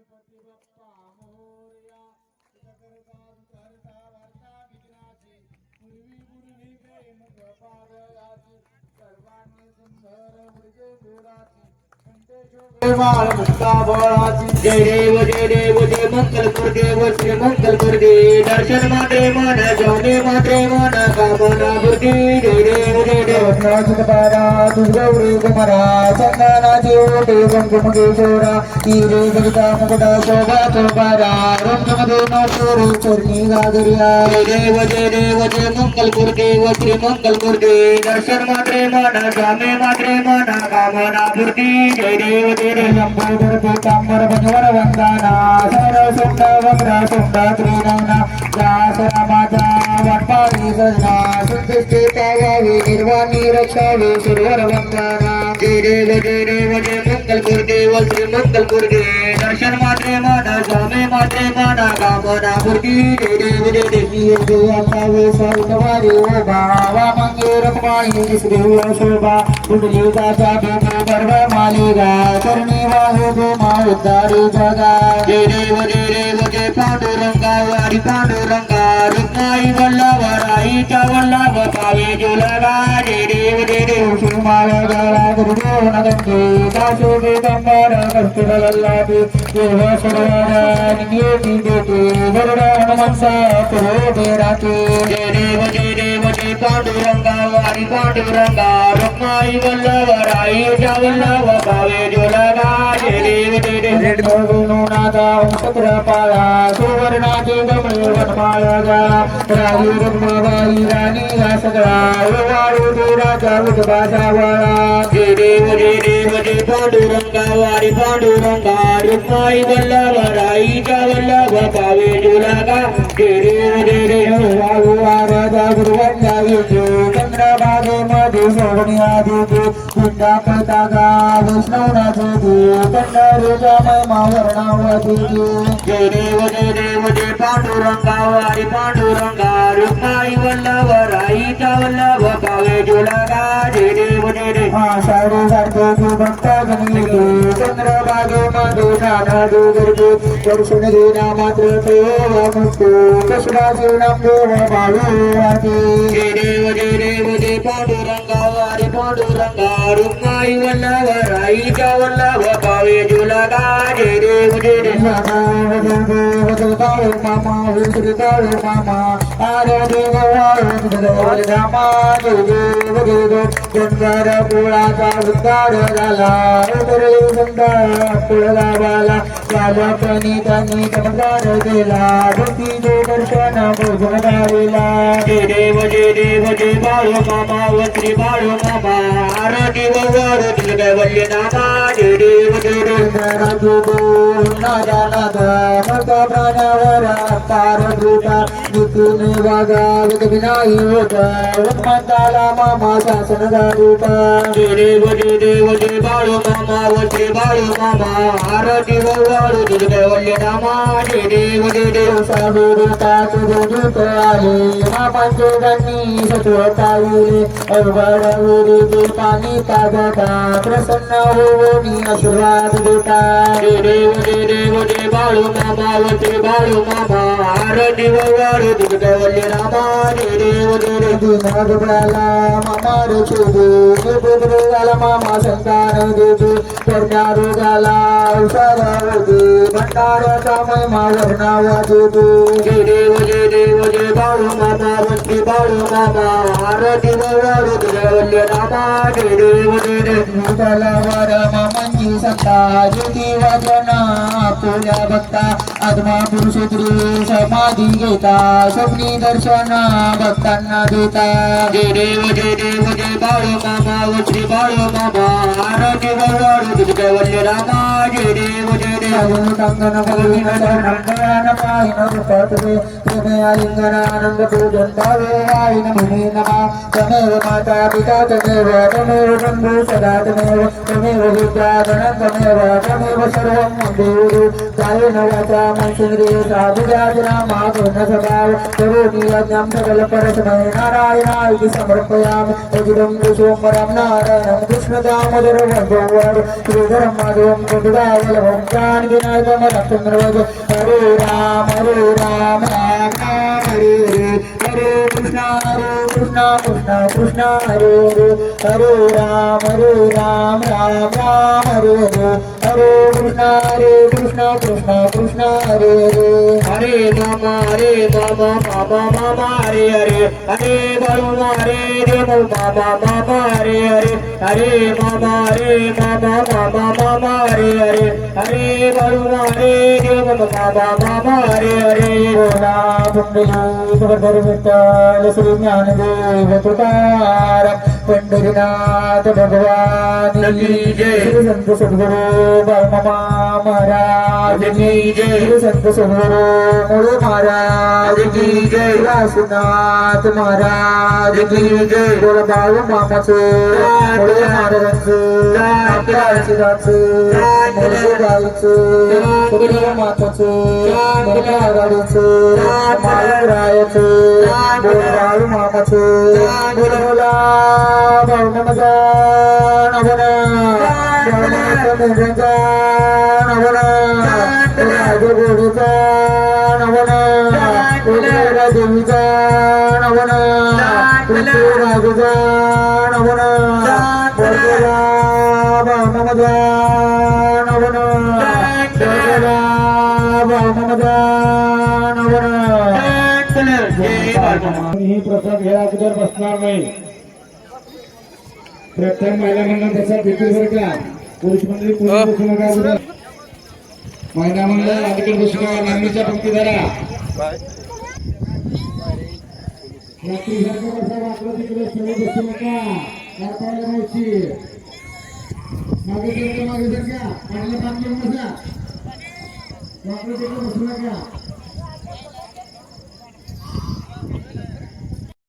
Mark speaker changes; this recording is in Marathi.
Speaker 1: गणपती बाप्पा मोरया. करता वार्ता विघ्नाची पूर्वी पूर्वी प्रेम कृपादयाची सर्वांनी सुंदर मृगे गोराची बाळ मुक्ता बळाची.
Speaker 2: जय देव जय मंगल गुरुदेव श्री मंगल गुरुदेव दर्शन मात्रे मन जेवणे मात्रे मन कामना बुद्धी. जय देव
Speaker 1: नाचकपारा दुर्गौरी कुमारा चंदनाची ओटे कुंकुमकेश्वरा हिरे जगता मुकुटा शोभा चोपारा रंगमध्ये नवसुरी चरणी गागरिया.
Speaker 2: जय देव जय मंगल गुरुदेव श्री मंगल गुरुदेव दर्शन मात्रे मन जेवणे मात्रे मन कामना बुद्धी. जय देव
Speaker 1: लंबोदर पीतांबर भजवर वंदना सरळ सुंद वक्र सुंद त्रिनवना दास रामाचा वाटपारी सजना सुंदृष्टी पावावी निर्वाणी रक्षावी सुरवर वंदना.
Speaker 2: जय देव जय मंगल गुरुदेव श्री मंगल गुरुदेव दर्शन मात्रे मन जेवणे मात्रे मन कामना बुद्धी. जय देव
Speaker 1: स्वामी ओबा मंगे रखमाई श्री शोभा कुंडलिकाचा भेटी गर्भ मालिका करणी वाहू गोमा उद्धारी जगा.
Speaker 2: जय देव जय पांडुरंगा वारी पांडुरंगा रुक्माई वल्लभराईच्या वल्लभ पावे जुलगा. जय देव
Speaker 1: शिवमाळ गाळा गुरुदेव नगंगे दासो वेदंबर कस्तुर वल्लभी देव सर्वारा नियती देते गरुड हनुमंसा पुरो बेराते.
Speaker 2: जय देव जय पांडुरंगा वारी पांडुरंगा रुक्माई वल्लभराईच्या वल्लभ पावे जुलगा. जय देव
Speaker 1: नादा सत्र पाळा सुवर्णाचे गमळे वनमाळ गाळा राही रुक्माबाई राणी हा सगळा वाळू देवाचा उद्भाषा वाळा.
Speaker 2: जय देव जय पांडुरंगा वारी पांडुरंगा रुक्माई वल्लभराईच्या वल्लभ पावे जुलगा. जय देव
Speaker 1: वाळू राजा गुरुवंदावी चंद्रभागे मध्ये सोडणी आधी कुंडा पळता गा वैष्णवनाचे पंढरीच्या महिमा वर्णावती.
Speaker 2: जय देव जय पांडुरंगा वारी पांडुरंगा रुक्माई वल्लभराईच्या वल्लभ पावे जुलगा. जय देव
Speaker 1: आषाढी सारखे भक्ता जनिले चंद्रभागे मध्ये नाना दुर्गे दर्शन घेना मात्र ते मुक्तो कृष्णाचे नाम देव भावे.
Speaker 2: जय देव जय पांडुरंगा वारी पांडुरंगा रुक्माई वल्लभराईच्या वल्लभ पावे जुलगा. जय देव
Speaker 1: काळू मामा श्री काळू मामा आरे देव वाळू रामा जय देव गंगार कुळाचा उद्धार झाला उतरली सुंदर कुळला बाला राजापणी त्यांनी चमत्कार केला भक्तीचे दर्शन भोजन गाविला.
Speaker 2: जय देव जय बाळू मामा व श्री बाळू मामा आरती वर दिलगवल्य नामा. जय देव
Speaker 1: नादा नादा मग प्राण्यावर पार धृता नितीने वागा विघ्नाही होत हनुमंताला मामा शासन गाडूता.
Speaker 2: जय देव जय बाळू मामा व श्री बाळू मामा आरती वर दिलगवल्य नामा. जय देव
Speaker 1: साधुता तुझूत आले मामांचे गणी सत्वता येले अवघड विरीचे पाणी ताजता प्रसन्न होऊन आशीर्वाद देता.
Speaker 2: जय देव जय बाळू मामा व श्री बाळू मामा आरती वर दिलगवल्य नामा. जय देव
Speaker 1: दुबळाला मामा रचू दे मामा संतान देते करण्या रोगाला औषध होते भंडाऱ्याचा महिमा वर्णावा देते.
Speaker 2: जय देव जय बाळू मामा व श्री बाळू मामा आरती वर दिलगवल्य नामा. जय देव
Speaker 1: तलावर मामांची सत्ता ज्योती वाजना आपल्या भक्ता आत्मा पुरुषोत्री समाधी घेता स्वप्नी दर्शन भक्तांना देता.
Speaker 2: जय देव जय बाळू मामा व श्री बाळू मामा आरती वर दिलगवल्य नामा. जय देव
Speaker 1: कंगन बलिन शरण पाहिन रूपत्वे प्रेमे आलिंगन आनंद पूजन भावे आईन मुनी नमा. तमेव माता पिता तमेव बंधू सदा तमेव विद्या गणं तमेव सर्वं देवो कायेन वाचा मनसेन्द्रिये साधुजातिनामागुणस्वभाव करोमि यज्ञं सकलपरस्मै नारायणाय इति समर्पयामि अजितं विश्वम्बरं नारायणं कृष्णदामोदरं वन्दे श्रीधरं माधवं गोपिकावल्लभं जानकीनायकं लक्ष्मणवद हरे राम राम राम हरे हरे हरे कृष्ण कृष्ण कृष्ण हरे हरे हरे राम राम राम हरे हरे हरे कृष्ण कृष्ण कृष्ण हरे हरे
Speaker 2: हरे मामा मामा हरे हरे हरे बाबा हरे देव मामा हरे हरे हरे मामा मामा हरे हरे हरे बाबा हरे देव मामा हरे हरे
Speaker 1: बोला पुंडलीक विठ्ठल श्री ज्ञानदेव तुकाराम पंढरीनाथ भगवान
Speaker 2: की जय.
Speaker 1: श्री संत सद्गुरु बाळमामा महाराज
Speaker 2: की जय.
Speaker 1: श्री संत सद्गुरु मुळे महाराज
Speaker 2: की जय.
Speaker 1: काशीनाथ महाराज
Speaker 2: की जय.
Speaker 1: बोल बाळमामाचे मुळे महाराजांचे काशीनाथचे मुळे गाईचे सुरेश माताचे मुळे आघाडीचे माळरायाचे बोल बाळमामाचे बोला बाळमामाचा नवना बाळमामाचा मेंढ्यांचा नवना राजगोडीचा नवना देवीचा नवना राजाचा नवना बोला बाळमामाचा नवना बोला बाळमामाचा नवना
Speaker 3: ही प्रसाद घ्या अगोदर बसणार नाही. प्रथम महिला मंडळ प्रसाद देखील बरं का पुरुष मंडळी पुरुष बसू नका अगोदर. महिला मंडळ अलीकडे बसू नका लांबीच्या पंक्ती धरा. रात्रीसारखं बसा वाकडं तिकडे सगळे बसू नका. कारपायला राहायची मागे सरका पाण्याला पाणी घेऊन बसा. वाकडं तिकडे बसू नका.